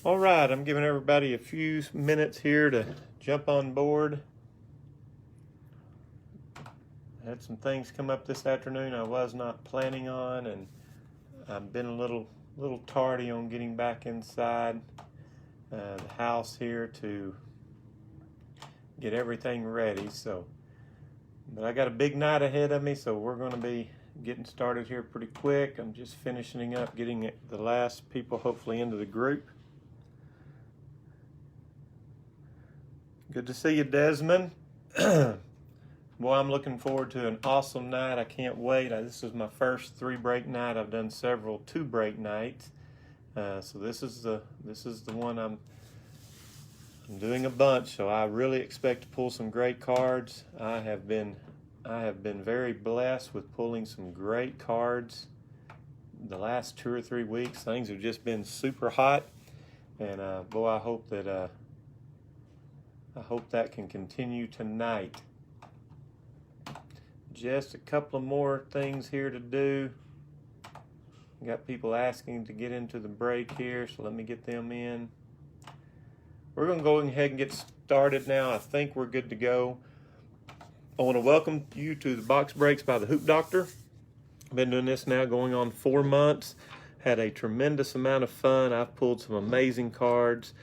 All right, I'm giving everybody a few minutes here to jump on board. I had some things come up this afternoon I was not planning on, and I've been a little tardy on getting back inside the house here to get everything ready. But I got a big night ahead of me, so we're going to be getting started here pretty quick. I'm just finishing up getting the last people hopefully into the group. Good to see you, Desmond. Boy, I'm looking forward to an awesome night. I can't wait. This is my first 3-break night. I've done several 2-break nights, so this is the one I'm doing a bunch. So I really expect to pull some great cards. I have been very blessed with pulling some great cards the last 2 or 3 weeks. Things have just been super hot, and boy, I hope that can continue tonight. Just a couple of more things here to do. Got people asking to get into the break here, so let me get them in. We're going to go ahead and get started now. I think we're good to go. I want to welcome you to the Box Breaks by the Hoop Doctor. I've been doing this now going on 4 months. Had a tremendous amount of fun. I've pulled some amazing cards.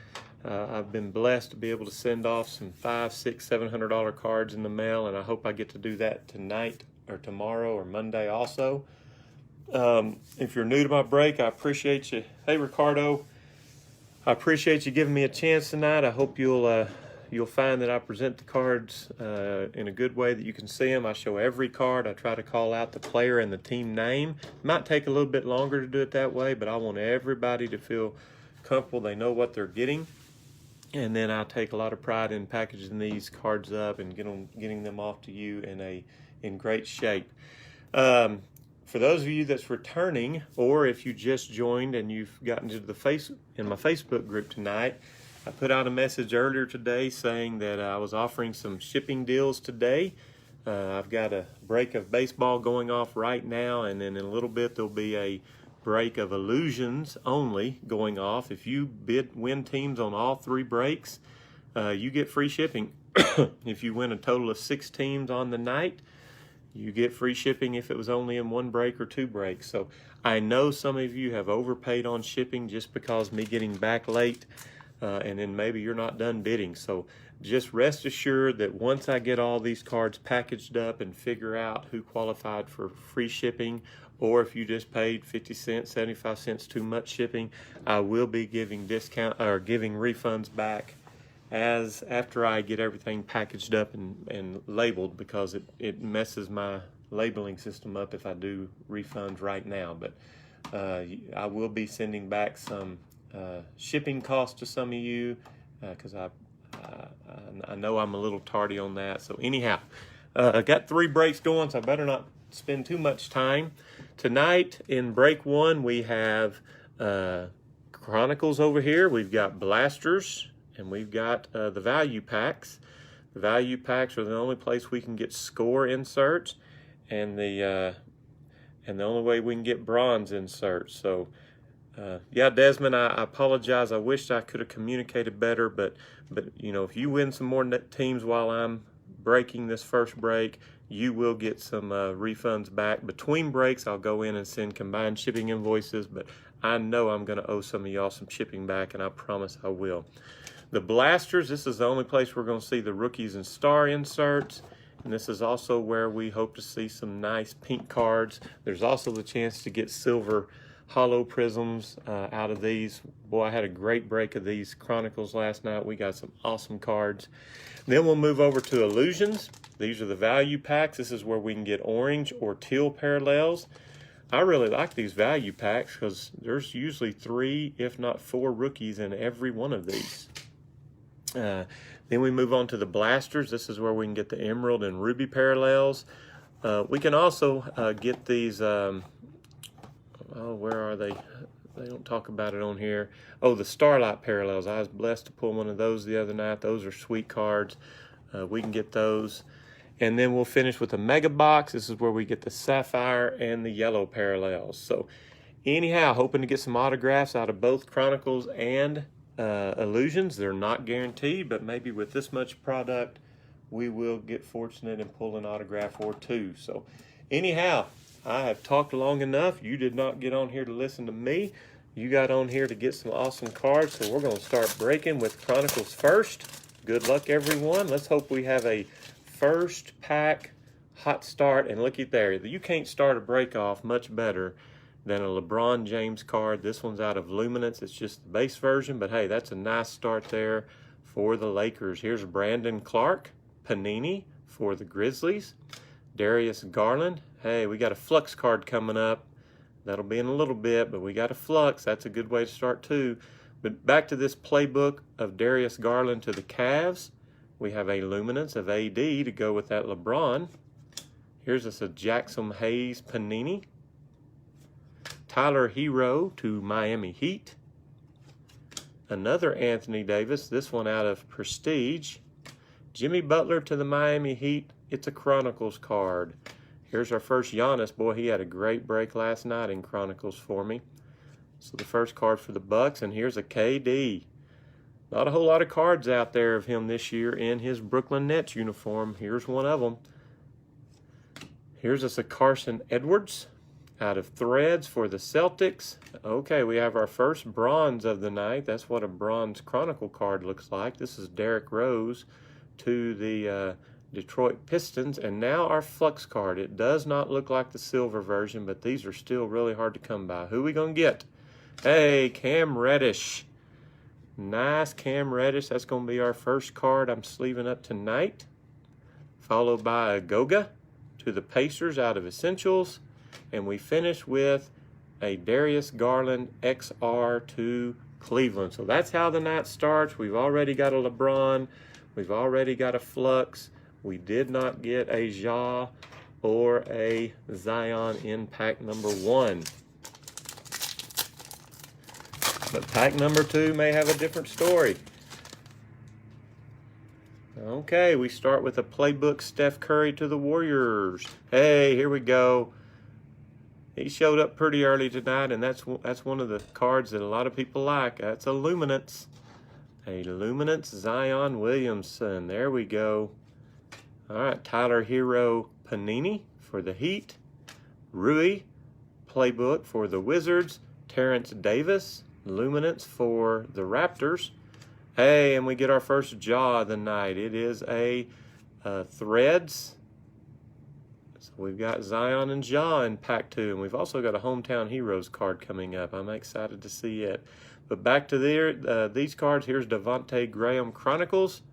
I've been blessed to be able to send off some $500, $600, $700 cards in the mail, and I hope I get to do that tonight or tomorrow or Monday also. If you're new to my break, I appreciate you. Hey, Ricardo, I appreciate you giving me a chance tonight. I hope you'll find that I present the cards in a good way that you can see them. I show every card. I try to call out the player and the team name. It might take a little bit longer to do it that way, but I want everybody to feel comfortable. They know what they're getting. And then I take a lot of pride in packaging these cards up and getting them off to you in great shape. For those of you that's returning, or if you just joined and you've gotten to in my Facebook group tonight, I put out a message earlier today saying that I was offering some shipping deals today. I've got a break of baseball going off right now, and then in a little bit there'll be a break of Illusions only going off. If you win teams on all 3 breaks, you get free shipping. If you win a total of 6 teams on the night, you get free shipping if it was only in 1 break or 2 breaks. So I know some of you have overpaid on shipping just because me getting back late, and then maybe you're not done bidding. So just rest assured that once I get all these cards packaged up and figure out who qualified for free shipping, or if you just paid 50 cents, 75 cents too much shipping, I will be giving giving refunds back after I get everything packaged up and labeled, because it messes my labeling system up if I do refunds right now. But I will be sending back some shipping costs to some of you, because I know I'm a little tardy on that. So anyhow, I got 3 breaks going, so I better not spend too much time. Tonight in break 1, we have Chronicles over here. We've got blasters, and we've got the value packs. The value packs are the only place we can get score inserts, and the only way we can get bronze inserts. So yeah, Desmond, I apologize. I wished I could have communicated better, but you know, if you win some more teams while I'm breaking this first break, you will get some refunds back. Between breaks, I'll go in and send combined shipping invoices, but I know I'm going to owe some of y'all some shipping back, and I promise I will. The blasters, this is the only place we're going to see the rookies and star inserts, and this is also where we hope to see some nice pink cards. There's also the chance to get silver hollow prisms out of these. Boy, I had a great break of these Chronicles last night. We got some awesome cards. Then we'll move over to Illusions. These are the value packs. This is where we can get orange or teal parallels. I really like these value packs because there's usually 3, if not 4 rookies in every one of these. Then we move on to the blasters. This is where we can get the emerald and ruby parallels. We can also get these where are they? They don't talk about it on here. Oh, the Starlight Parallels. I was blessed to pull one of those the other night. Those are sweet cards. We can get those. And then we'll finish with a mega box. This is where we get the sapphire and the yellow parallels. So anyhow, hoping to get some autographs out of both Chronicles and Illusions. They're not guaranteed, but maybe with this much product, we will get fortunate and pull an autograph or two. So anyhow, I have talked long enough. You did not get on here to listen to me. You got on here to get some awesome cards. So we're going to start breaking with Chronicles first. Good luck, everyone. Let's hope we have a first pack hot start. And looky there. You can't start a break off much better than a LeBron James card. This one's out of Luminance. It's just the base version, but hey, that's a nice start there for the Lakers. Here's Brandon Clark, Panini for the Grizzlies. Darius Garland. Hey, we got a Flux card coming up. That'll be in a little bit, but we got a Flux. That's a good way to start too. But back to this playbook of Darius Garland to the Cavs. We have a Luminance of AD to go with that LeBron. Here's us a Jackson Hayes Panini. Tyler Hero to Miami Heat. Another Anthony Davis, this one out of Prestige. Jimmy Butler to the Miami Heat. It's a Chronicles card. Here's our first Giannis. Boy, he had a great break last night in Chronicles for me. So the first card for the Bucks, and here's a KD. Not a whole lot of cards out there of him this year in his Brooklyn Nets uniform. Here's one of them. Here's us a Carson Edwards out of Threads for the Celtics. Okay, we have our first bronze of the night. That's what a bronze Chronicle card looks like. This is Derrick Rose to the Detroit Pistons. And now our Flux card. It does not look like the silver version, but these are still really hard to come by. Who we going to get? Hey, Cam Reddish. Nice Cam Reddish. That's going to be our first card I'm sleeving up tonight. Followed by a Goga to the Pacers out of Essentials. And we finish with a Darius Garland XR to Cleveland. So that's how the night starts. We've already got a LeBron. We've already got a Flux. We did not get a Ja or a Zion in pack number 1. But pack number 2 may have a different story. Okay, we start with a playbook Steph Curry to the Warriors. Hey, here we go. He showed up pretty early tonight, and that's one of the cards that a lot of people like. That's a Luminance. A Luminance Zion Williamson. There we go. All right, Tyler Hero Panini for the Heat. Rui playbook for the Wizards. Terrence Davis Luminance for the Raptors. Hey, and we get our first Ja of the night. It is a Threads. So we've got Zion and Ja in pack 2, and we've also got a Hometown Heroes card coming up. I'm excited to see it. But back to these cards. Here's Devontae Graham Chronicles.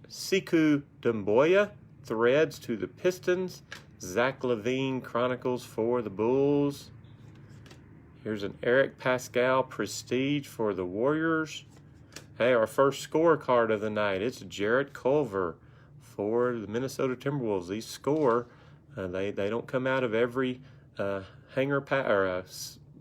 Sekou Doumbouya Threads to the Pistons. Zach LaVine Chronicles for the Bulls. Here's an Eric Pascal Prestige for the Warriors. Hey, our first score card of the night. It's Jarrett Culver for the Minnesota Timberwolves. These score. They don't come out of every hanger pack or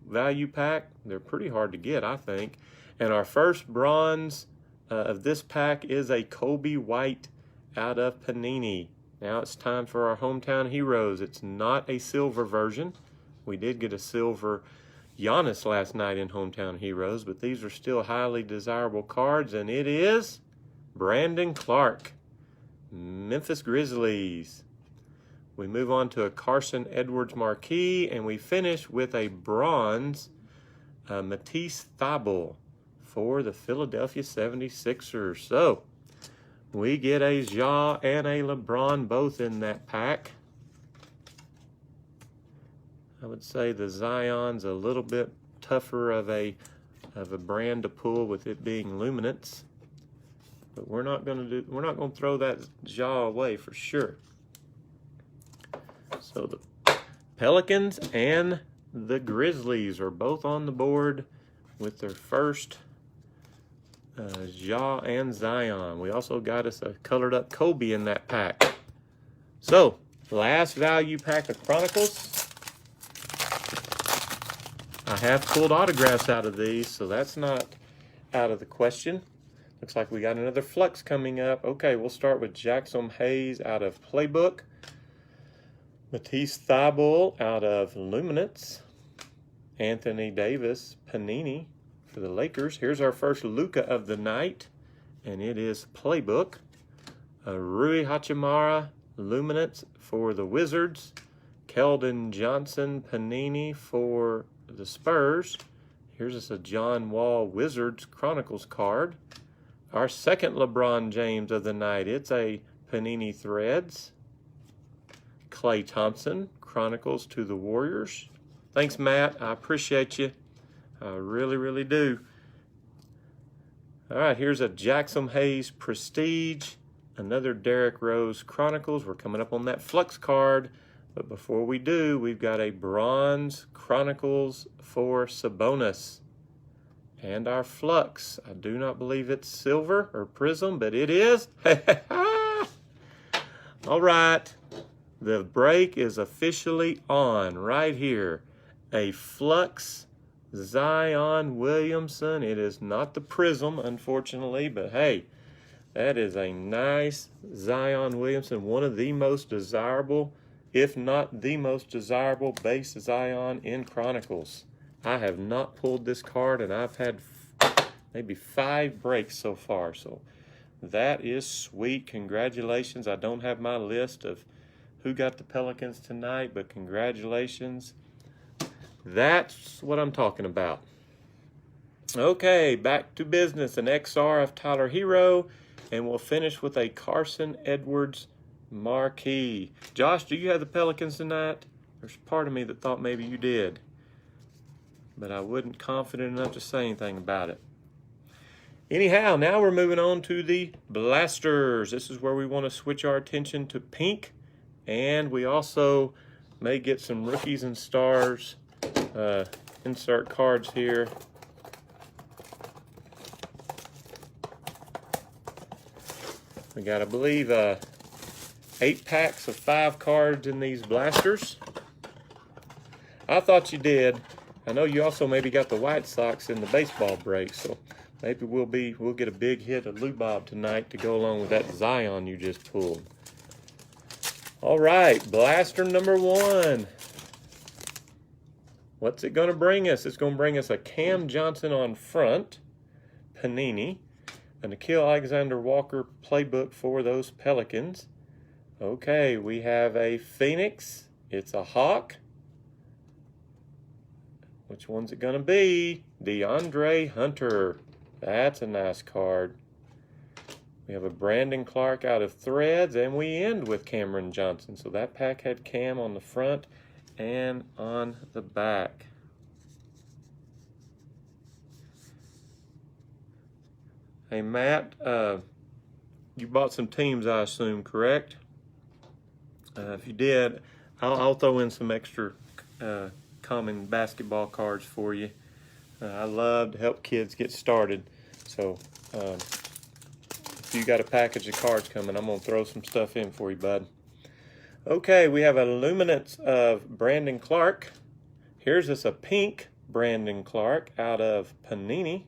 value pack. They're pretty hard to get, I think. And our first bronze of this pack is a Kobe White out of Panini. Now it's time for our Hometown Heroes. It's not a silver version. We did get a silver Giannis last night in Hometown Heroes, but these are still highly desirable cards, and it is Brandon Clark, Memphis Grizzlies. We move on to a Carson Edwards marquee, and we finish with a bronze Matisse Thybulle for the Philadelphia 76ers. So we get a Ja and a LeBron both in that pack. I would say the Zion's a little bit tougher of a brand to pull with it being Luminance. But we're not going to throw that Ja away for sure. So the Pelicans and the Grizzlies are both on the board with their first Ja and Zion. We also got us a colored up Kobe in that pack. So, last value pack of Chronicles. I have pulled autographs out of these, so that's not out of the question. Looks like we got another Flux coming up. Okay, we'll start with Jackson Hayes out of Playbook. Matisse Thybulle out of Luminance. Anthony Davis Panini for the Lakers. Here's our first Luka of the night, and it is Playbook. Rui Hachimura, Luminance for the Wizards. Keldon Johnson, Panini for the Spurs. Here's just a John Wall Wizards Chronicles card. Our second LeBron James of the night. It's a Panini Threads. Klay Thompson, Chronicles to the Warriors. Thanks, Matt. I appreciate you. I really, really do. All right, here's a Jackson Hayes Prestige. Another Derrick Rose Chronicles. We're coming up on that Flux card. But before we do, we've got a Bronze Chronicles for Sabonis. And our Flux. I do not believe it's silver or prism, but it is. All right. The break is officially on right here. A Flux Zion Williamson. It is not the prism, unfortunately, but hey, that is a nice Zion Williamson. One of the most desirable, if not the most desirable base Zion in Chronicles. I have not pulled this card, and I've had maybe 5 breaks so far. So that is sweet. Congratulations. I don't have my list of who got the Pelicans tonight, but congratulations. That's what I'm talking about. Okay, back to business. An XR of Tyler Hero, and we'll finish with a Carson Edwards marquee. Josh, do you have the Pelicans tonight? There's part of me that thought maybe you did, but I wasn't confident enough to say anything about it. Anyhow, now we're moving on to the Blasters. This is where we want to switch our attention to pink, and we also may get some rookies and stars insert cards here. We got, I believe, 8 packs of 5 cards in these Blasters. I thought you did. I know you also maybe got the White Sox in the baseball break, so maybe we'll get a big hit of Lou Bob tonight to go along with that Zion you just pulled. All right, Blaster number 1. What's it going to bring us? It's going to bring us a Cam Johnson on front, Panini, a Nickeil Alexander-Walker playbook for those Pelicans. Okay, we have a Phoenix. It's a Hawk. Which one's it going to be? DeAndre Hunter. That's a nice card. We have a Brandon Clark out of Threads, and we end with Cameron Johnson. So that pack had Cam on the front and on the back. Hey, Matt, you bought some teams, I assume, correct? If you did, I'll throw in some extra common basketball cards for you. I love to help kids get started. So if you got a package of cards coming, I'm going to throw some stuff in for you, bud. Okay, we have a Luminance of Brandon Clark. Here's just a pink Brandon Clark out of Panini.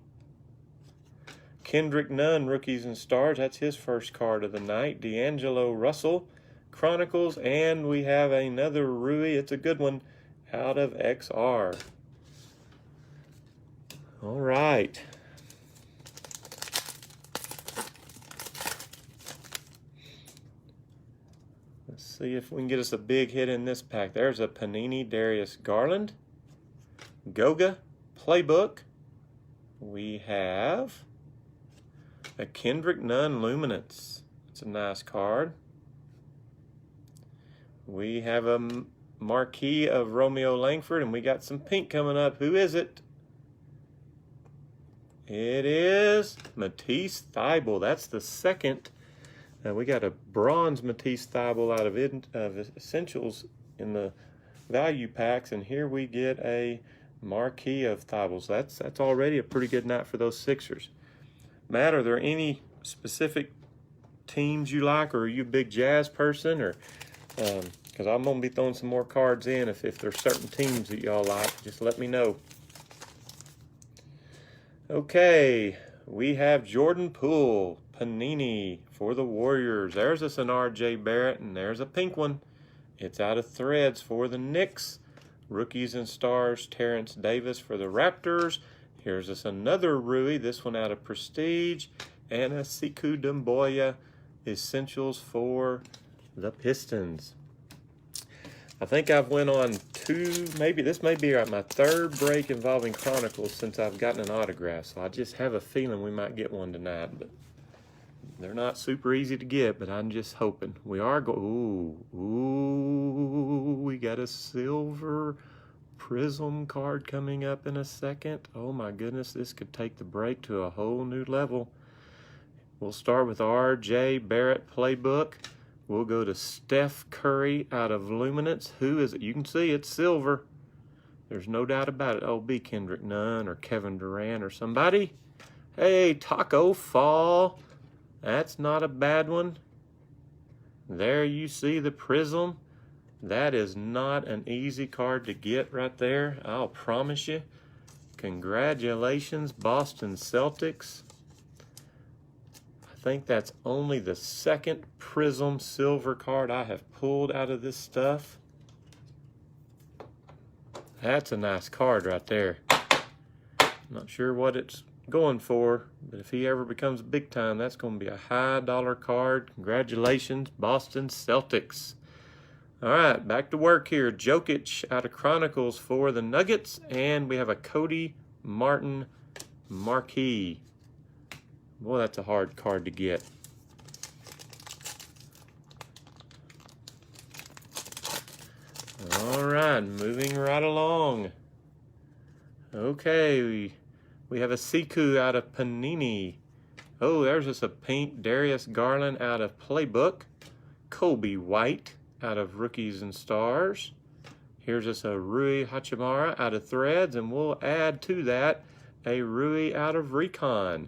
Kendrick Nunn, Rookies and Stars. That's his first card of the night. D'Angelo Russell, Chronicles. And we have another Rui. It's a good one out of XR. All right. Let's see if we can get us a big hit in this pack. There's a Panini Darius Garland. Goga Playbook. We have a Kendrick Nunn Luminance. It's a nice card. We have a marquee of Romeo Langford, and we got some pink coming up. Who is it? It is Matisse Thybulle. That's the second. We got a bronze Matisse Thybulle out of Essentials in the value packs, and here we get a marquee of Thybulle. So that's already a pretty good night for those Sixers. Matt, are there any specific teams you like, or are you a big Jazz person, or because I'm going to be throwing some more cards in. If there's certain teams that y'all like, just let me know. Okay, we have Jordan Poole, Panini for the Warriors. There's us an R.J. Barrett, and there's a pink one. It's out of Threads for the Knicks. Rookies and Stars, Terrence Davis for the Raptors. Here's us another Rui, this one out of Prestige, and a Sekou Doumbouya Essentials for the Pistons. I think I've went on this may be my third break involving Chronicles since I've gotten an autograph, so I just have a feeling we might get one tonight, but they're not super easy to get, but I'm just hoping. We are we got a silver Prism card coming up in a second. Oh my goodness, this could take the break to a whole new level. We'll start with R.J. Barrett Playbook. We'll go to Steph Curry out of Luminance. Who is it? You can see it's silver. There's no doubt about it. Oh, be Kendrick Nunn or Kevin Durant or somebody. Hey, Taco Fall. That's not a bad one. There you see the Prism. That is not an easy card to get right there, I'll promise you. Congratulations, Boston Celtics. I think that's only the second Prism silver card I have pulled out of this stuff. That's a nice card right there. Not sure what it's going for, but if he ever becomes big time, that's going to be a high dollar card. Congratulations, Boston Celtics. All right, back to work here. Jokic out of Chronicles for the Nuggets, and we have a Cody Martin Marquee. Boy, that's a hard card to get. All right, moving right along. Okay, we have a Sekou out of Panini. Oh, there's just a pink Darius Garland out of Playbook. Kobe White out of Rookies and Stars. Here's just a Rui Hachimura out of Threads, and we'll add to that a Rui out of Recon.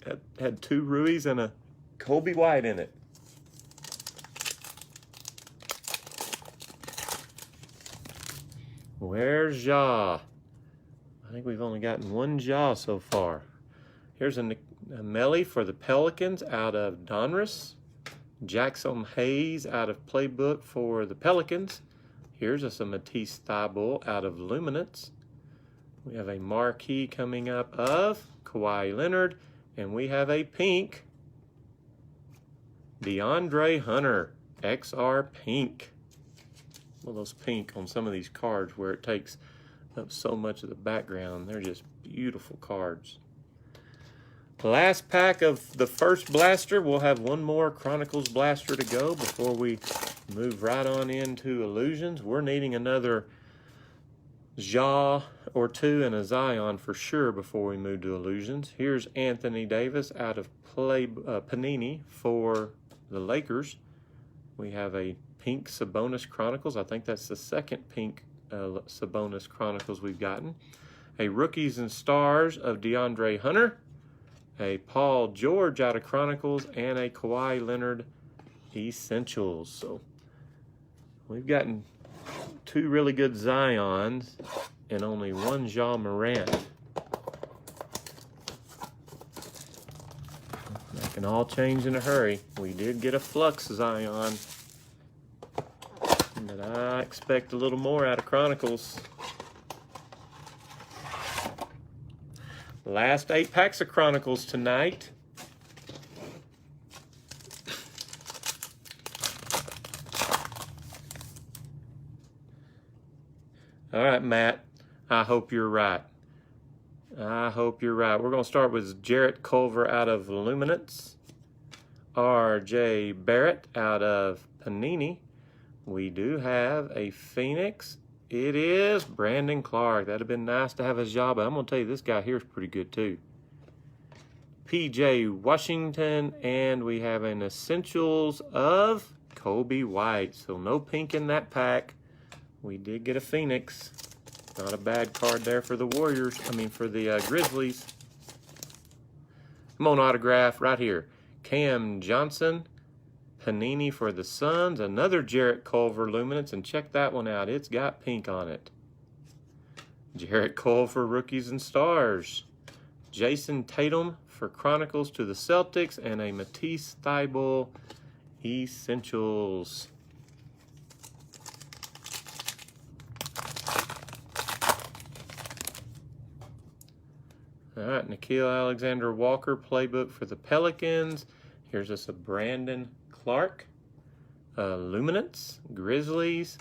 That had two Ruis and a Kobe White in it. Where's Ja? I think we've only gotten one Ja so far. Here's a Melly for the Pelicans out of Donruss. Jackson Hayes out of Playbook for the Pelicans. Here's a Matisse Thybulle out of Luminance. We have a marquee coming up of Kawhi Leonard, and we have a pink DeAndre Hunter XR Pink. Well, those pink on some of these cards where it takes up so much of the background. They're just beautiful cards. Last pack of the first blaster. We'll have one more Chronicles blaster to go before we move right on into Illusions. We're needing another Ja or two and a Zion for sure before we move to Illusions. Here's Anthony Davis out of Panini for the Lakers. We have a pink Sabonis Chronicles. I think that's the second pink Sabonis Chronicles we've gotten. A Rookies and Stars of DeAndre Hunter. A Paul George out of Chronicles, and a Kawhi Leonard Essentials. So we've gotten two really good Zions and only one Ja Morant. That can all change in a hurry. We did get a Flux Zion, but I expect a little more out of Chronicles. Last 8 packs of Chronicles tonight. All right, Matt, I hope you're right. I hope you're right. We're going to start with Jarrett Culver out of Luminance. R.J. Barrett out of Panini. We do have a Phoenix. It is Brandon Clark. That'd have been nice to have his job, but I'm going to tell you, this guy here is pretty good too. P.J. Washington, and we have an Essentials of Kobe White. So no pink in that pack. We did get a Phoenix. Not a bad card there for the Warriors. For the Grizzlies. Come on, autograph right here. Cam Johnson. Panini for the Suns. Another Jarrett Culver Luminance, and check that one out. It's got pink on it. Jarrett Culver Rookies and Stars. Jason Tatum for Chronicles to the Celtics, and a Matisse Thybulle Essentials. All right, Nickeil Alexander-Walker playbook for the Pelicans. Here's us a Brandon Clark. Luminance, Grizzlies.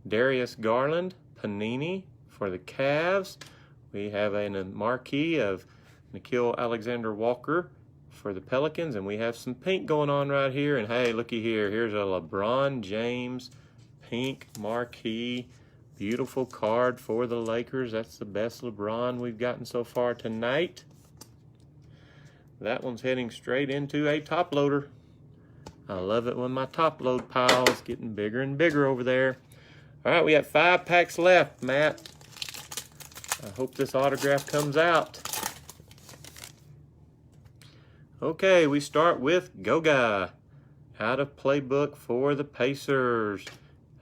Darius Garland, Panini for the Cavs. We have a marquee of Nickeil Alexander-Walker for the Pelicans, and we have some pink going on right here. And hey, looky here. Here's a LeBron James pink marquee. Beautiful card for the Lakers. That's the best LeBron we've gotten so far tonight. That one's heading straight into a top loader. I love it when my top load pile is getting bigger and bigger over there. All right, we have 5 packs left, Matt. I hope this autograph comes out. Okay, we start with Goga. Out of playbook for the Pacers.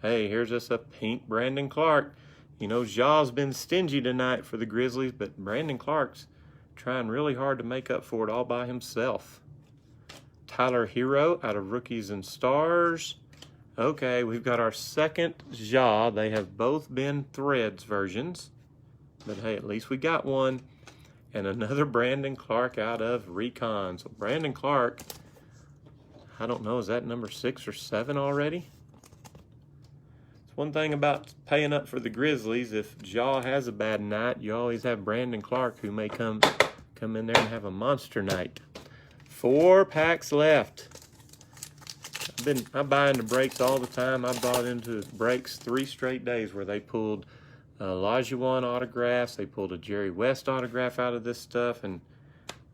Hey, here's us a pink Brandon Clark. You know, Ja's been stingy tonight for the Grizzlies, but Brandon Clark's trying really hard to make up for it all by himself. Tyler Hero out of Rookies and Stars. Okay, we've got our second Ja. They have both been Threads versions, but hey, at least we got one. And another Brandon Clark out of Recon. So Brandon Clark, I don't know, is that number 6 or 7 already? One thing about paying up for the Grizzlies, if Ja has a bad night, you always have Brandon Clark who may come in there and have a monster night. 4 packs left. I buy into breaks all the time. I bought into breaks 3 straight days where they pulled Olajuwon autographs. They pulled a Jerry West autograph out of this stuff, and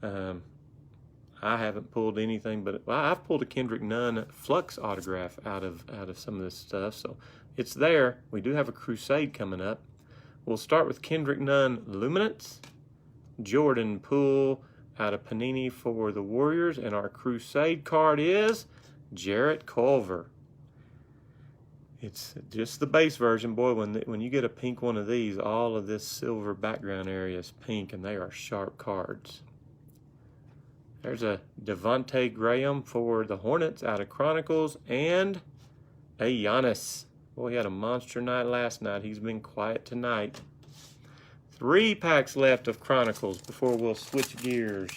I haven't pulled anything but, well, I've pulled a Kendrick Nunn Flux autograph out of some of this stuff. So it's there. We do have a Crusade coming up. We'll start with Kendrick Nunn Luminance, Jordan Poole out of Panini for the Warriors, and our Crusade card is Jarrett Culver. It's just the base version. Boy, when you get a pink one of these, all of this silver background area is pink, and they are sharp cards. There's a Devontae Graham for the Hornets out of Chronicles, and a Giannis. Boy, he had a monster night last night. He's been quiet tonight. 3 packs left of Chronicles before we'll switch gears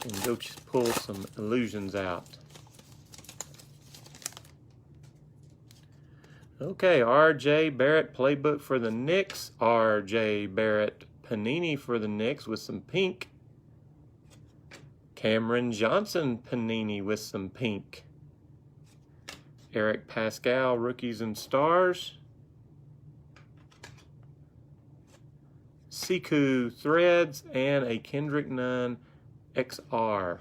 and go just pull some Illusions out. Okay, R.J. Barrett playbook for the Knicks. R.J. Barrett Panini for the Knicks with some pink. Cameron Johnson Panini with some pink. Eric Pascal Rookies and Stars. Siku Threads and a Kendrick Nunn XR.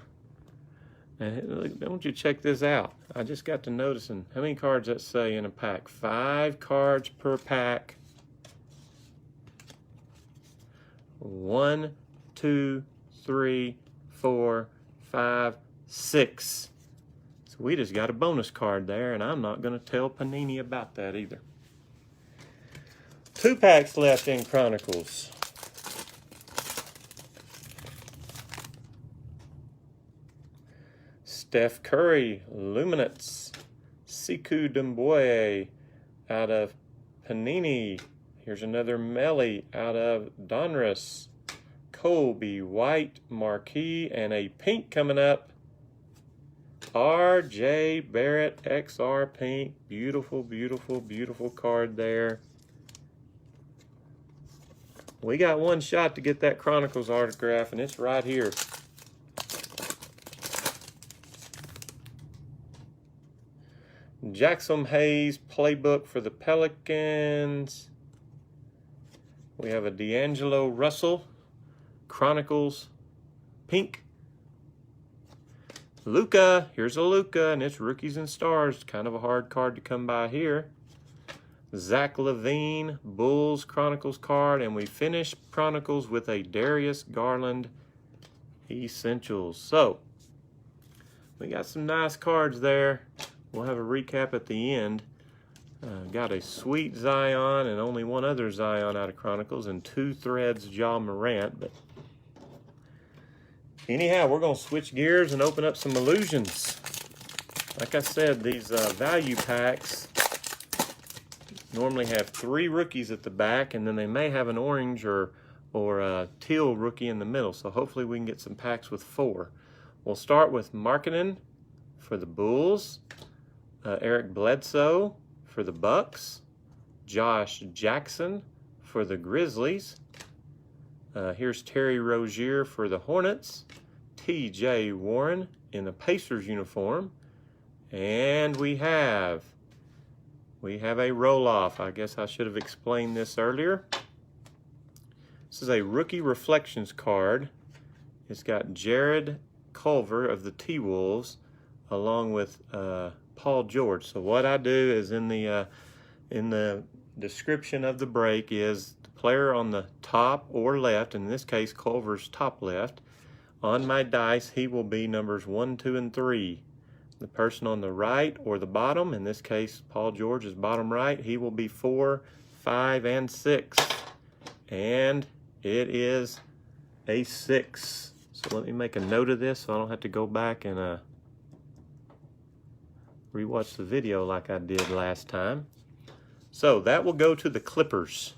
And don't you check this out. I just got to noticing how many cards that say in a pack. 5 cards per pack. 1, 2, 3, 4, 5, 6. So we just got a bonus card there, and I'm not going to tell Panini about that either. 2 packs left in Chronicles. Steph Curry, Luminance, Siku Doumbouya out of Panini. Here's another Melly out of Donruss. Kobe White marquee, and a pink coming up. R.J. Barrett XR pink. Beautiful, beautiful, beautiful card there. We got one shot to get that Chronicles autograph, and it's right here. Jackson Hayes playbook for the Pelicans. We have a D'Angelo Russell Chronicles pink. Luka, here's a Luka, and it's Rookies and Stars. Kind of a hard card to come by here. Zach LaVine Bulls Chronicles card, and we finish Chronicles with a Darius Garland Essentials. So we got some nice cards there. We'll have a recap at the end. Got a sweet Zion and only one other Zion out of Chronicles, and 2 Threads Ja Morant. But anyhow, we're going to switch gears and open up some Illusions. Like I said, these value packs normally have 3 rookies at the back, and then they may have an orange or or a teal rookie in the middle. So hopefully we can get some packs with 4. We'll start with Markkanen for the Bulls, Eric Bledsoe for the Bucks, Josh Jackson for the Grizzlies. Here's Terry Rozier for the Hornets, T.J. Warren in the Pacers uniform, and we have a roll-off. I guess I should have explained this earlier. This is a rookie reflections card. It's got Jared Culver of the T-Wolves along with Paul George. So what I do is in the description of the break is the player on the top or left, in this case Culver's top left. On my dice, he will be numbers 1, 2, and 3. The person on the right or the bottom, in this case Paul George is bottom right, he will be 4, 5, and 6. And it is a 6. So let me make a note of this so I don't have to go back and rewatch the video like I did last time. So that will go to the Clippers.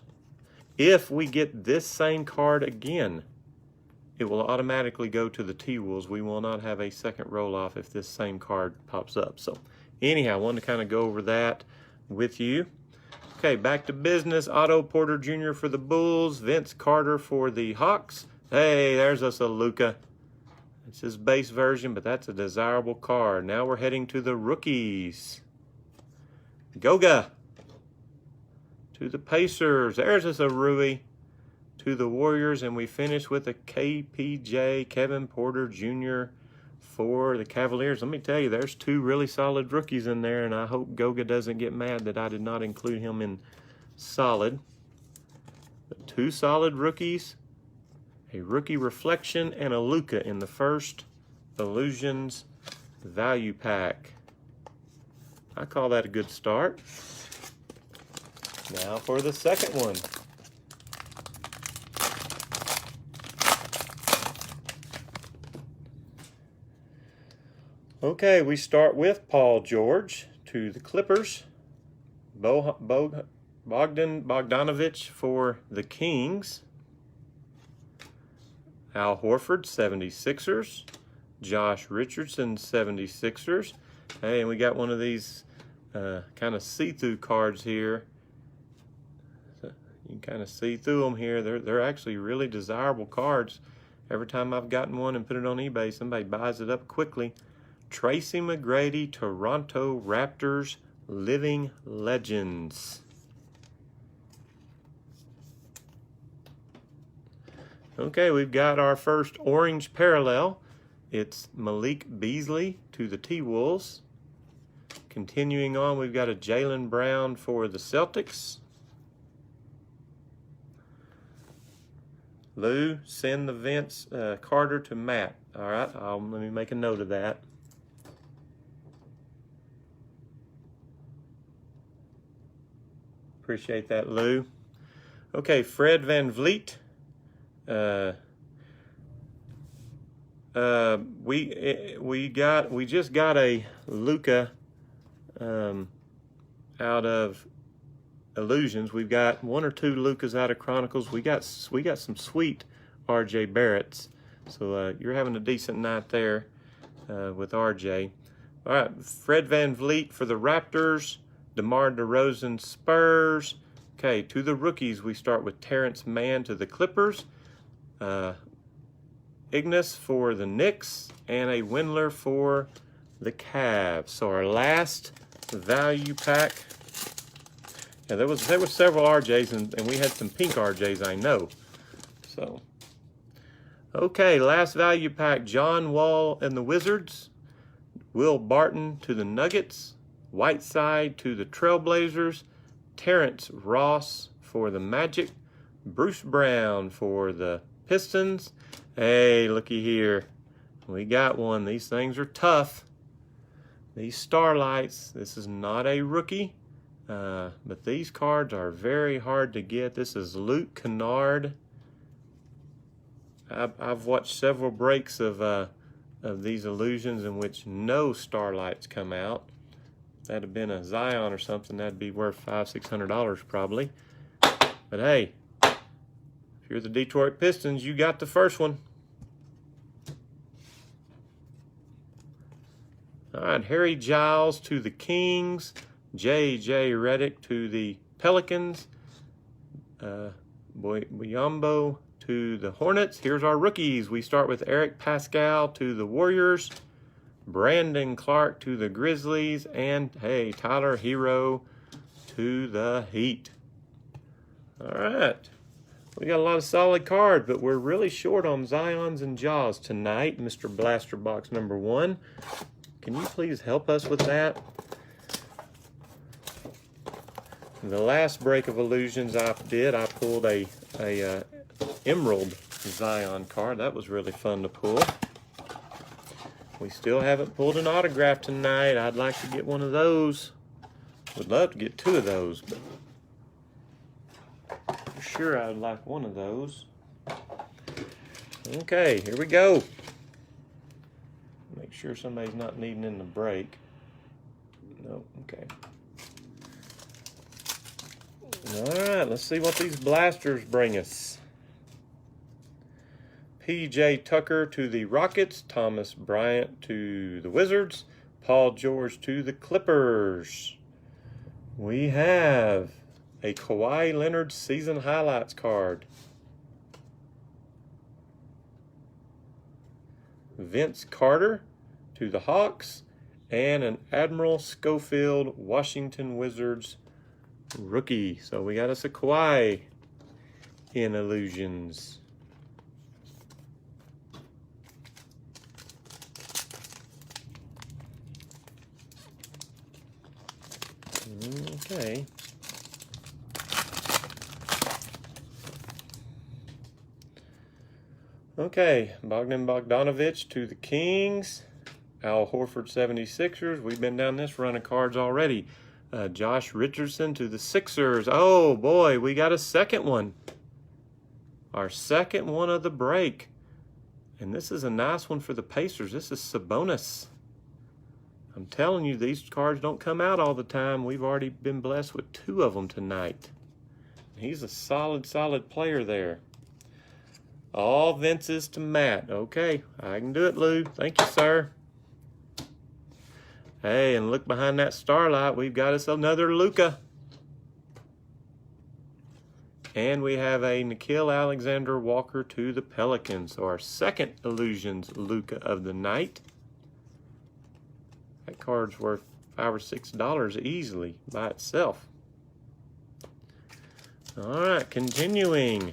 If we get this same card again, it will automatically go to the T-Wolves. We will not have a second roll-off if this same card pops up. So anyhow, I wanted to kind of go over that with you. Okay, back to business. Otto Porter Jr. for the Bulls, Vince Carter for the Hawks. Hey, there's us a Luka. It's his base version, but that's a desirable card. Now we're heading to the rookies. Goga to the Pacers. There's us a Rui. To the Warriors, and we finish with a KPJ, Kevin Porter Jr. for the Cavaliers. Let me tell you, there's 2 really solid rookies in there, and I hope Goga doesn't get mad that I did not include him in solid. But 2 solid rookies, a rookie reflection, and a Luka in the first Illusions value pack. I call that a good start. Now for the second one. Okay, we start with Paul George to the Clippers, Bogdan Bogdanovich for the Kings, Al Horford, 76ers, Josh Richardson, 76ers. Hey, and we got one of these kind of see-through cards here. So you can kind of see through them here. They're actually really desirable cards. Every time I've gotten one and put it on eBay, somebody buys it up quickly. Tracy McGrady, Toronto Raptors, Living Legends. Okay, we've got our first orange parallel. It's Malik Beasley to the T-Wolves. Continuing on, we've got a Jaylen Brown for the Celtics. Lou, send the Vince Carter to Matt. All right, let me make a note of that. Appreciate that, Lou. Okay, Fred VanVleet. We just got a Luka out of Illusions. We've got 1 or 2 Lukas out of Chronicles. We got some sweet RJ Barretts. So you're having a decent night there with RJ. All right, Fred VanVleet for the Raptors. DeMar DeRozan, Spurs. Okay, to the rookies, we start with Terrence Mann to the Clippers, Ignis for the Knicks, and a Windler for the Cavs. So our last value pack. Yeah, there was several RJs, and we had some pink RJs, I know. So, okay, last value pack. John Wall and the Wizards, Will Barton to the Nuggets, Whiteside to the Trailblazers, Terrence Ross for the Magic, Bruce Brown for the Pistons. Hey, looky here. We got one. These things are tough. These Starlights, this is not a rookie, but these cards are very hard to get. This is Luke Kennard. I've watched several breaks of these Illusions in which no Starlights come out. That'd have been a Zion or something. That'd be worth $500–600 probably. But hey, if If you're the Detroit Pistons, you got the first one. All right, Harry Giles to the Kings. J.J. Redick to the Pelicans. Buyambo to the Hornets. Here's our rookies. We start with Eric Pascal to the Warriors. Brandon Clark to the Grizzlies. And, hey, Tyler Hero to the Heat. All right. We got a lot of solid cards, but we're really short on Zions and Jaws tonight, Mr. Blaster Box number 1. Can you please help us with that? The last break of Illusions I pulled a Emerald Zion card. That was really fun to pull. We still haven't pulled an autograph tonight. I'd like to get one of those. Would love to get 2 of those, but for sure I would like one of those. Okay, here we go. Make sure somebody's not needing in the break. No, okay. Alright, let's see what these blasters bring us. P.J. Tucker to the Rockets. Thomas Bryant to the Wizards. Paul George to the Clippers. We have a Kawhi Leonard season highlights card. Vince Carter to the Hawks. And an Admiral Schofield Washington Wizards rookie. So we got us a Kawhi in Illusions. Okay. Okay, Bogdan Bogdanovic to the Kings. Al Horford 76ers. We've been down this run of cards already. Josh Richardson to the Sixers. Oh boy, we got a second one. Our second one of the break. And this is a nice one for the Pacers. This is Sabonis. I'm telling you, these cards don't come out all the time. We've already been blessed with 2 of them tonight. He's a solid player there. All Vince's to Matt. Okay, I can do it, Lou. Thank you, sir. Hey, and look behind that starlight. We've got us another Luka. And we have a Nickeil Alexander-Walker to the Pelicans. So our second Illusions Luka of the night. That card's worth $5 or $6 easily by itself. All right, continuing.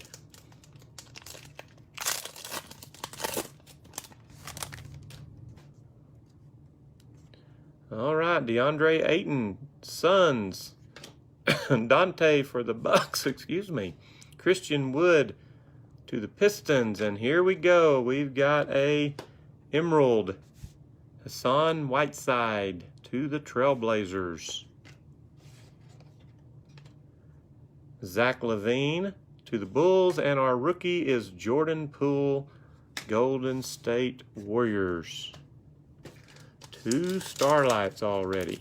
All right, DeAndre Ayton, Suns. Dante for the Bucks, excuse me. Christian Wood to the Pistons. And here we go. We've got a Emerald. Hassan Whiteside to the Trailblazers. Zach LaVine to the Bulls. And our rookie is Jordan Poole, Golden State Warriors. 2 Starlights already.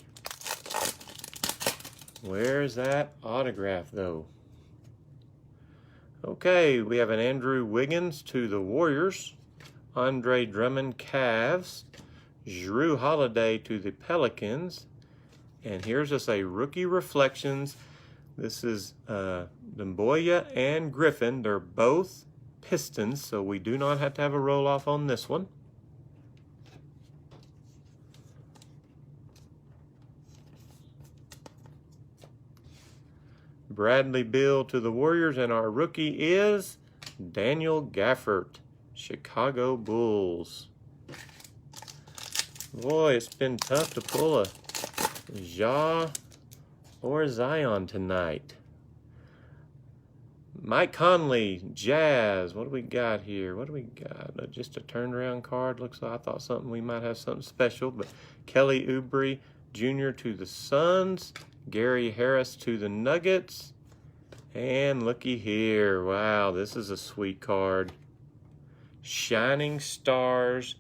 Where's that autograph, though? Okay, we have an Andrew Wiggins to the Warriors. Andre Drummond, Cavs. Jrue Holiday to the Pelicans. And here's just a Rookie Reflections. This is Demboya and Griffin. They're both Pistons, so we do not have to have a roll-off on this one. Bradley Beal to the Warriors, and our rookie is Daniel Gafford, Chicago Bulls. Boy, it's been tough to pull a Ja or Zion tonight. Mike Conley, Jazz. What do we got here? What do we got? Just a turnaround card. Looks like I thought something we might have something special, but Kelly Oubre Jr. to the Suns. Gary Harris to the Nuggets. And looky here. Wow, this is a sweet card. Shining Stars.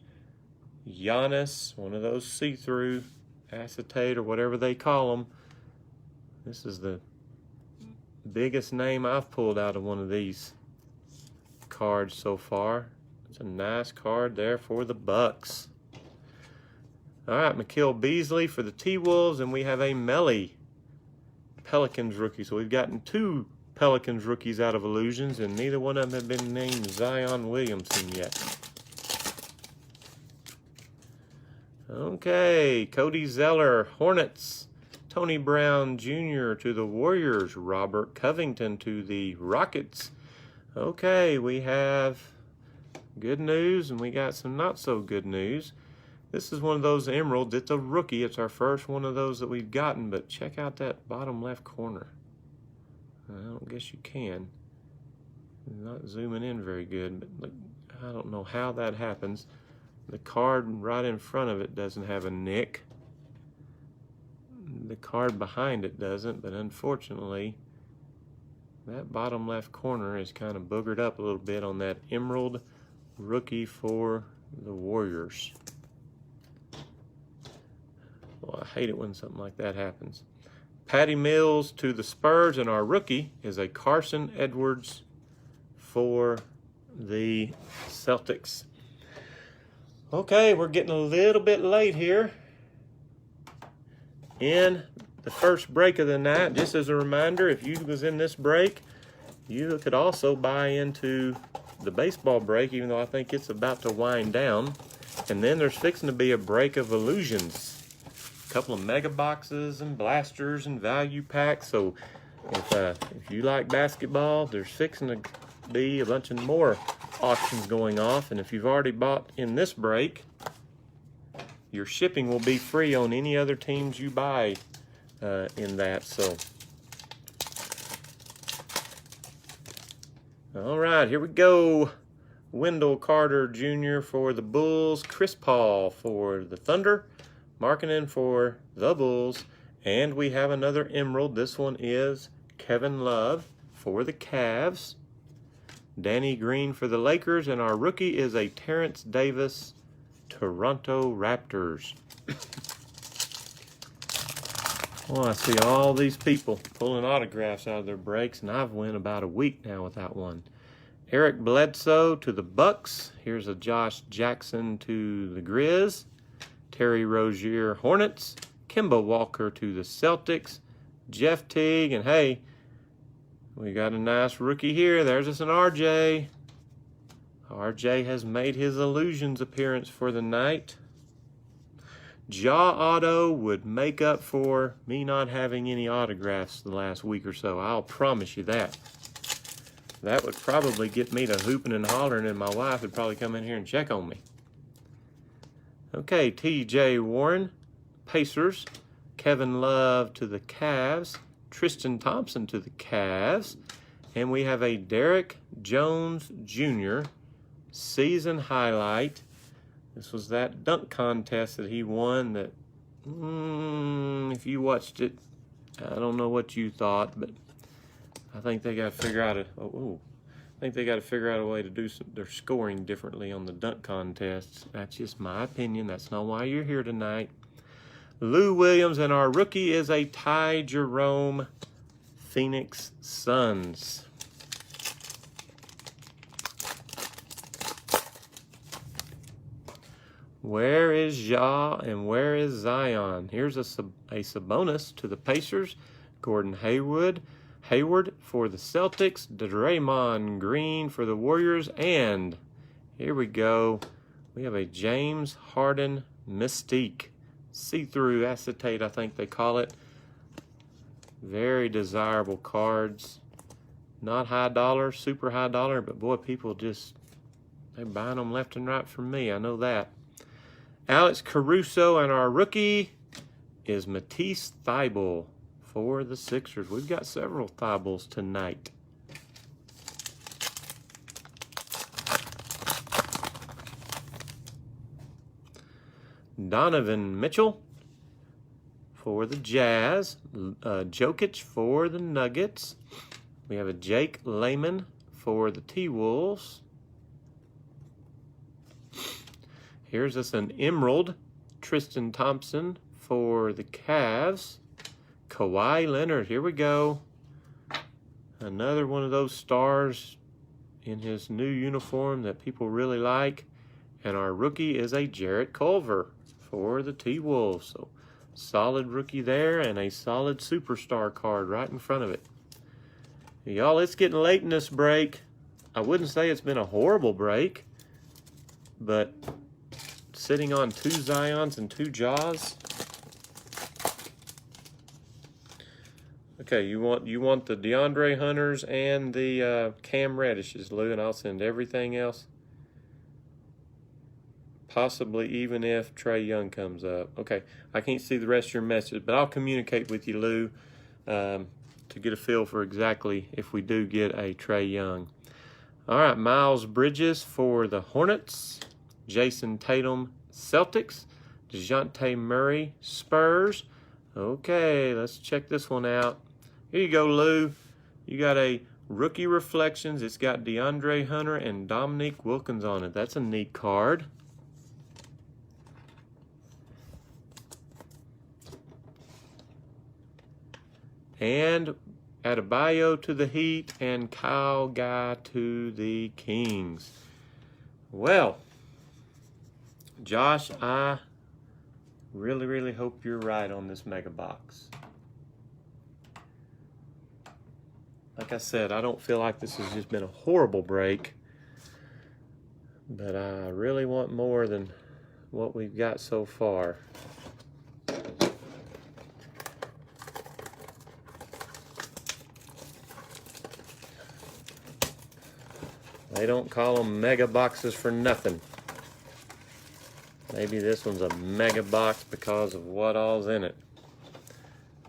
Giannis, one of those see-through acetate or whatever they call them. This is the biggest name I've pulled out of one of these. cards so far. It's a nice card there for the Bucks. All right, McKill Beasley for the T-Wolves, and we have a Melly Pelicans rookie. So we've gotten 2 Pelicans rookies out of Illusions, and neither one of them have been named Zion Williamson yet. Okay, Cody Zeller, Hornets. Tony Brown Jr. to the Warriors. Robert Covington to the Rockets. Okay, we have good news, and we got some not so good news. This is one of those emeralds. It's a rookie. It's our first one of those that we've gotten, but check out that bottom left corner. I don't guess you can. Not zooming in very good, but look, I don't know how that happens. The card right in front of it doesn't have a nick. The card behind it doesn't, but unfortunately, that bottom left corner is kind of boogered up a little bit on that emerald rookie for the Warriors. Well, I hate it when something like that happens. Patty Mills to the Spurs, and our rookie is a Carson Edwards for the Celtics. Okay, we're getting a little bit late here in the first break of the night. Just as a reminder, if you was in this break, you could also buy into the baseball break, even though I think it's about to wind down. And then there's fixing to be a break of Illusions. A couple of mega boxes and blasters and value packs. So if you like basketball, there's fixing to be a bunch of more auctions going off. And if you've already bought in this break, your shipping will be free on any other teams you buy in that. So, all right, here we go. Wendell Carter Jr. for the Bulls, Chris Paul for the Thunder, Markkanen for the Bulls, and we have another emerald. This one is Kevin Love for the Cavs, Danny Green for the Lakers, and our rookie is a Terrence Davis, Toronto Raptors. Well, I see all these people pulling autographs out of their breaks, and I've went about a week now without one. Eric Bledsoe to the Bucks. Here's a Josh Jackson to the Grizz. Terry Rozier Hornets. Kemba Walker to the Celtics. Jeff Teague, and hey, we got a nice rookie here. There's us an RJ. RJ has made his Illusions appearance for the night. Jaw Auto would make up for me not having any autographs the last week or so. I'll promise you that. That would probably get me to hooping and hollering, and my wife would probably come in here and check on me. Okay, TJ Warren, Pacers. Kevin Love to the Cavs. Tristan Thompson to the Cavs. And we have a Derek Jones Jr. season highlight. This was that dunk contest that he won that, if you watched it, I don't know what you thought, but I think they got to figure out a way to do their scoring differently on the dunk contests. That's just my opinion. That's not why you're here tonight. Lou Williams, and our rookie is a Ty Jerome, Phoenix Suns. Where is Ja and where is Zion? Here's a Sabonis to the Pacers. Gordon Hayward for the Celtics. Draymond Green for the Warriors. And here we go. We have a James Harden Mystique. See-through acetate, I think they call it. Very desirable cards. Not high dollar, super high dollar, but boy, people they're buying them left and right from me. I know that. Alex Caruso, and our rookie is Matisse Thybulle for the Sixers. We've got several Thybulles tonight. Donovan Mitchell for the Jazz. Jokic for the Nuggets. We have a Jake Layman for the T-Wolves. Here's us an emerald. Tristan Thompson for the Cavs. Kawhi Leonard, here we go. Another one of those stars in his new uniform that people really like. And our rookie is a Jarrett Culver for the T-Wolves. So solid rookie there and a solid superstar card right in front of it. Y'all, it's getting late in this break. I wouldn't say it's been a horrible break, but sitting on 2 Zions and 2 Jaws. Okay, you want the DeAndre Hunters and the Cam Reddishes, Lou, and I'll send everything else. Possibly even if Trae Young comes up. Okay, I can't see the rest of your message, but I'll communicate with you, Lou, to get a feel for exactly if we do get a Trae Young. All right, Miles Bridges for the Hornets. Jason Tatum, Celtics. DeJounte Murray, Spurs. Okay, let's check this one out. Here you go, Lou. You got a Rookie Reflections. It's got DeAndre Hunter and Dominique Wilkins on it. That's a neat card. And Adebayo to the Heat and Kyle Guy to the Kings. Well, Josh, I really hope you're right on this mega box. Like I said, I don't feel like this has just been a horrible break, but I really want more than what we've got so far. They don't call them mega boxes for nothing. Maybe this one's a mega box because of what all's in it.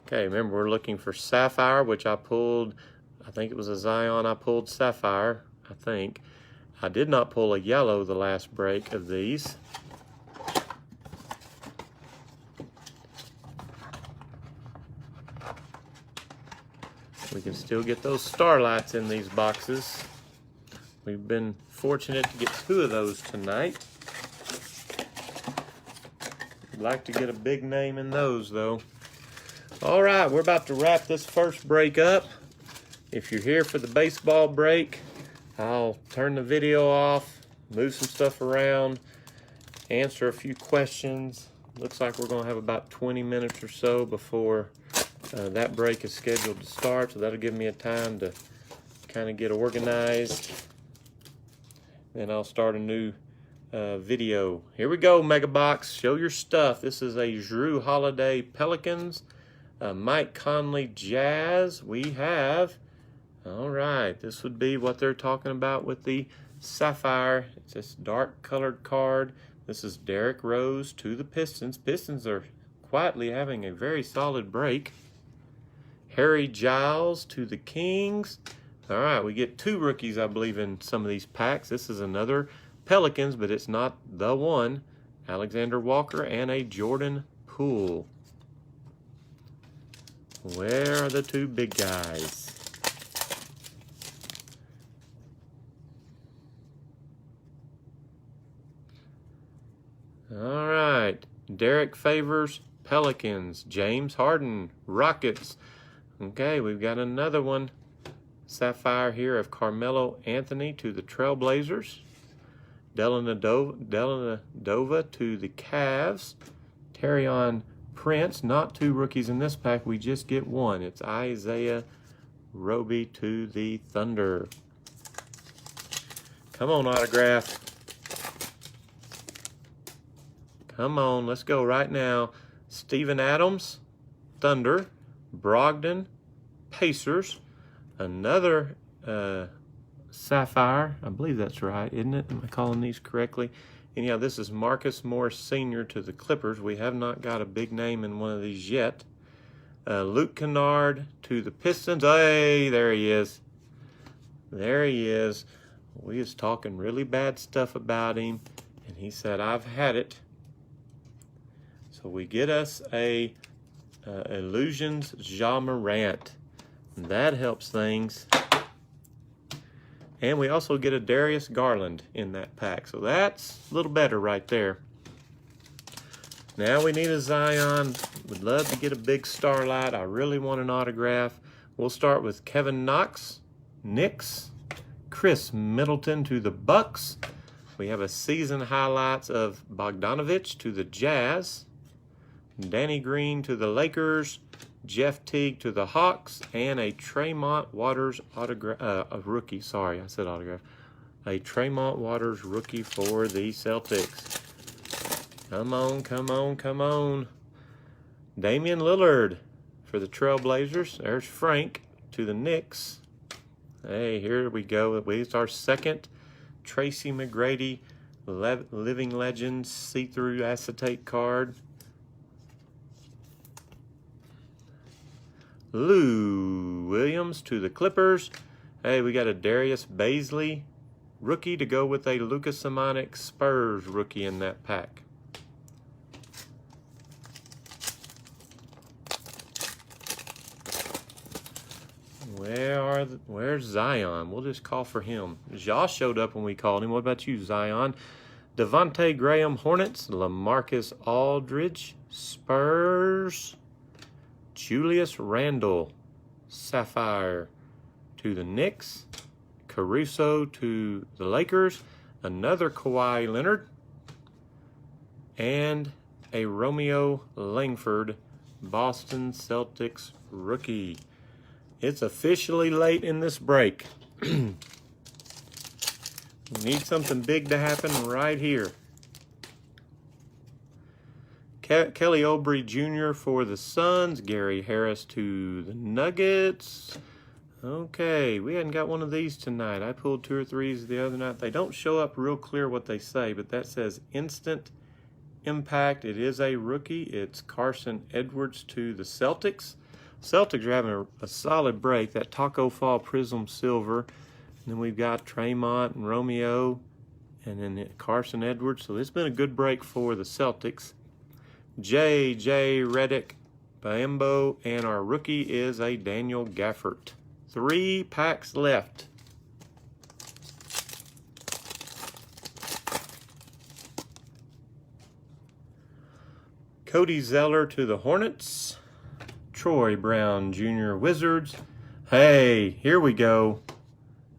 Okay, remember we're looking for Sapphire, which I pulled. I think it was a Zion I pulled Sapphire, I think. I did not pull a yellow the last break of these. We can still get those starlights in these boxes. We've been fortunate to get 2 of those tonight. We'd like to get a big name in those, though. All right, we're about to wrap this first break up. If you're here for the baseball break, I'll turn the video off, move some stuff around, answer a few questions. Looks like we're going to have about 20 minutes or so before that break is scheduled to start, so that'll give me a time to kind of get organized. Then I'll start a new video. Here we go, Mega Box. Show your stuff. This is a Drew Holiday Pelicans, Mike Conley Jazz. We have, all right, this would be what they're talking about with the Sapphire. It's this dark colored card. This is Derrick Rose to the Pistons. Pistons are quietly having a very solid break. Harry Giles to the Kings. All right, we get 2 rookies, I believe, in some of these packs. This is another Pelicans, but it's not the one. Alexander Walker and a Jordan Poole. Where are the 2 big guys? All right, Derek Favors, Pelicans. James Harden, Rockets. Okay, we've got another one. Sapphire here of Carmelo Anthony to the Trailblazers. Delanadova to the Cavs. Terrion Prince, not 2 rookies in this pack. We just get 1. It's Isaiah Roby to the Thunder. Come on, autograph. Come on, let's go right now. Steven Adams, Thunder. Brogdon, Pacers. Another Sapphire. I believe that's right, isn't it? Am I calling these correctly? And yeah, this is Marcus Morris Sr. to the Clippers. We have not got a big name in one of these yet. Luke Kennard to the Pistons. Hey, there he is. There he is. We was talking really bad stuff about him, and he said, I've had it. So we get us a Illusions Ja Morant. That helps things. And we also get a Darius Garland in that pack. So that's a little better right there. Now we need a Zion. Would love to get a big starlight. I really want an autograph. We'll start with Kevin Knox, Knicks, Chris Middleton to the Bucks. We have a season highlights of Bogdanovich to the Jazz. Danny Green to the Lakers. Jeff Teague to the Hawks. And a Tremont Waters autograph, a rookie. Sorry, I said autograph. A Tremont Waters rookie for the Celtics. Come on, come on, come on. Damian Lillard for the Trailblazers. There's Frank to the Knicks. Hey, here we go. It's our second Tracy McGrady Living Legends see-through acetate card. Lou Williams to the Clippers. Hey, we got a Darius Baisley rookie to go with a Lucas Simonic Spurs rookie in that pack. Where's Zion? We'll just call for him. Josh showed up when we called him. What about you, Zion? Devontae Graham, Hornets. LaMarcus Aldridge, Spurs. Julius Randle, Sapphire to the Knicks. Caruso to the Lakers. Another Kawhi Leonard. And a Romeo Langford, Boston Celtics rookie. It's officially late in this break. We need something big to happen right here. Kelly Oubre Jr. for the Suns. Gary Harris to the Nuggets. Okay, we hadn't got one of these tonight. I pulled 2 or 3s the other night. They don't show up real clear what they say, but that says Instant Impact. It is a rookie. It's Carson Edwards to the Celtics. Celtics are having a solid break. That Taco Fall Prism Silver. And then we've got Tremont and Romeo. And then Carson Edwards. So it's been a good break for the Celtics. J.J. Redick, Bambo. And our rookie is a Daniel Gafford. 3 packs left. Cody Zeller to the Hornets. Troy Brown Jr. Wizards. Hey, here we go.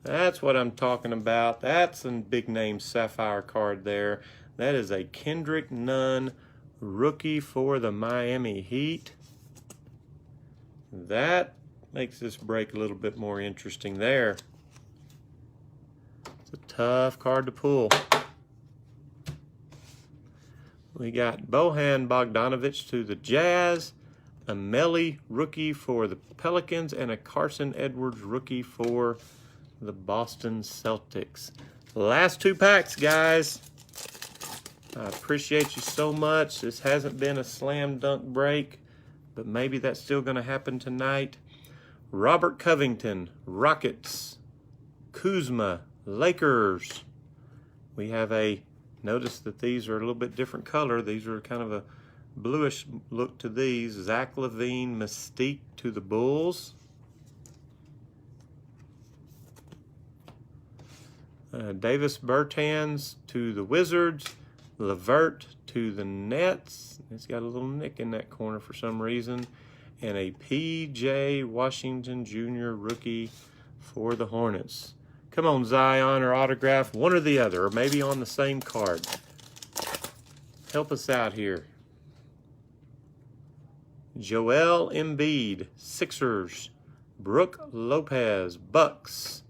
That's what I'm talking about. That's a big name Sapphire card there. That is a Kendrick Nunn rookie for the Miami Heat. That makes this break a little bit more interesting there. It's a tough card to pull. We got Bojan Bogdanovich to the Jazz. A Melly rookie for the Pelicans, and a Carson Edwards rookie for the Boston Celtics. Last 2 packs, guys. I appreciate you so much. This hasn't been a slam dunk break, but maybe that's still going to happen tonight. Robert Covington, Rockets. Kuzma, Lakers. We have notice that these are a little bit different color. These are kind of a bluish look to these. Zach LaVine, Mystique to the Bulls. Davis Bertans to the Wizards. LeVert to the Nets. It's got a little nick in that corner for some reason. And a P.J. Washington Jr. rookie for the Hornets. Come on, Zion, or autograph, one or the other, or maybe on the same card. Help us out here. Joel Embiid, Sixers. Brooke Lopez, Bucks.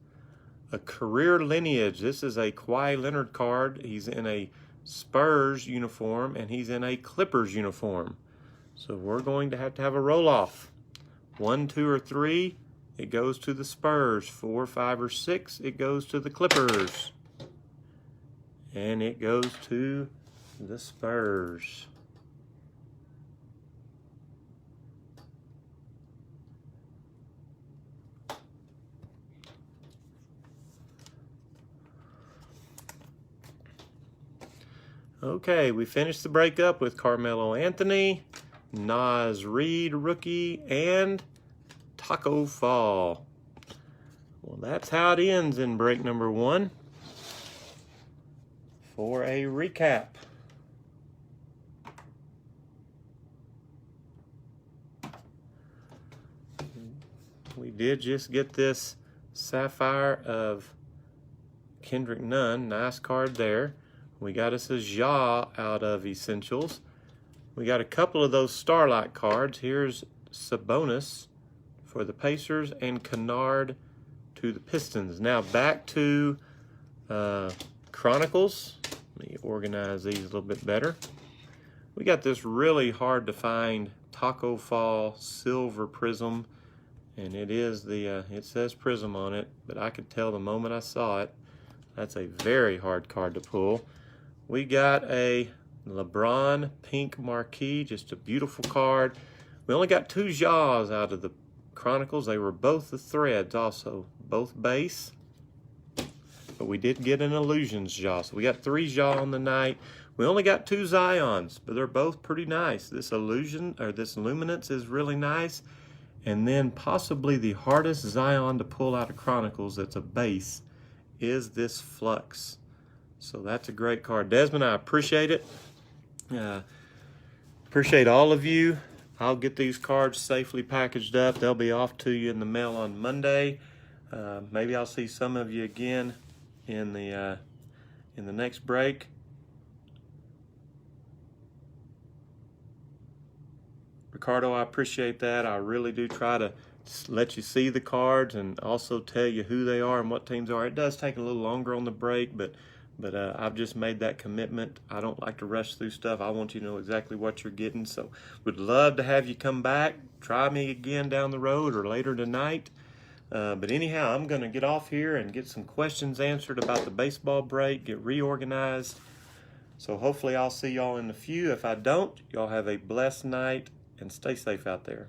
A career lineage. This is a Kawhi Leonard card. He's in a Spurs uniform, and he's in a Clippers uniform. So we're going to have a roll-off. 1, 2, or 3, it goes to the Spurs. 4, 5, or 6, it goes to the Clippers. And it goes to the Spurs. Okay, we finished the breakup with Carmelo Anthony, Naz Reid rookie, and Taco Fall. Well, that's how it ends in break number 1. For a recap. We did just get this Sapphire of Kendrick Nunn, nice card there. We got us a Ja out of Essentials. We got a couple of those Starlight cards. Here's Sabonis for the Pacers and Kennard to the Pistons. Now back to Chronicles. Let me organize these a little bit better. We got this really hard to find Taco Fall Silver Prism, and it is the it says Prism on it, but I could tell the moment I saw it. That's a very hard card to pull. We got a LeBron Pink Marquee, just a beautiful card. We only got 2 Jaws out of the Chronicles. They were both the threads also, both base. But we did get an Illusions Jaw. So we got 3 Jaw on the night. We only got 2 Zions, but they're both pretty nice. This Illusion, or this Luminance is really nice. And then possibly the hardest Zion to pull out of Chronicles that's a base is this Flux. So that's a great card. Desmond, I appreciate it. Appreciate all of you. I'll get these cards safely packaged up. They'll be off to you in the mail on Monday. Maybe I'll see some of you again in the next break. Ricardo, I appreciate that. I really do try to let you see the cards and also tell you who they are and what teams are. It does take a little longer on the break, but I've just made that commitment. I don't like to rush through stuff. I want you to know exactly what you're getting. So would love to have you come back, try me again down the road or later tonight. But anyhow, I'm going to get off here and get some questions answered about the baseball break, get reorganized. So hopefully I'll see y'all in a few. If I don't, y'all have a blessed night and stay safe out there.